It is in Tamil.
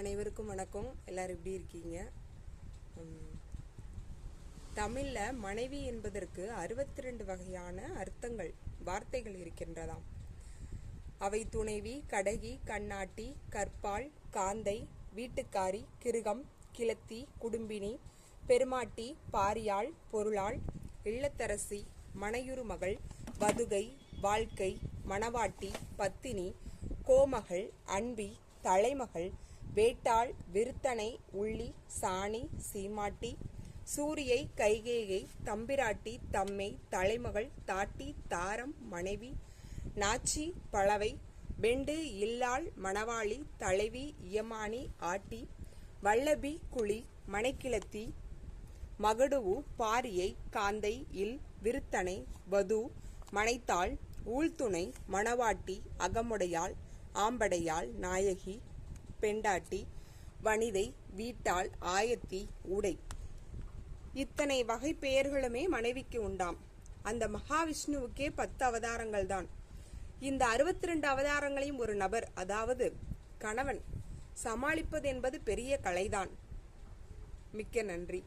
அனைவருக்கும் வணக்கம். எல்லாரும் எப்படி இருக்கீங்க? தமிழில் மனைவி என்பதற்கு 62 வகையான அர்த்தங்கள், வார்த்தைகள் இருக்கின்றதாம். அவை துணைவி, கடகி, கண்ணாட்டி, கற்பாள், காந்தை, வீட்டுக்காரி, கிருகம், கிழத்தி, குடும்பினி, பெருமாட்டி, பாரியாள், பொருளாள், இல்லத்தரசி, மனையுறு மகள், வதுகை, வாழ்க்கை, மணவாட்டி, பத்தினி, கோமகள், அன்பி, தலைமகள், வேட்டாள், விருத்தனை, உள்ளி, சாணி, சீமாட்டி, சூரியை, கைகேயை, தம்பிராட்டி, தம்மை, தலைமகள், தாட்டி, தாரம், மனைவி, நாச்சி, பளவை, வெண்டு, இல்லாள், மணவாளி, தலைவி, இயமானி, ஆட்டி, வல்லபி, குழி, மனைக்கிழத்தி, மகடுவு, பாரியை, காந்தை, இல், விருத்தனை, வது, மனைத்தாள், ஊழ்துணை, மணவாட்டி, அகமுடையாள், ஆம்படையாள், நாயகி, பெண்டாட்டி, வனிதை, வீட்டாள், ஆயத்தி, உடை. இத்தனை வகை பெயர்களுமே மனைவிக்கு உண்டாம். அந்த மகாவிஷ்ணுவுக்கே 10 அவதாரங்கள் தான். இந்த 62 அவதாரங்களையும் ஒரு நபர், அதாவது கணவன், சமாளிப்பது என்பது பெரிய கலைதான். மிக்க நன்றி.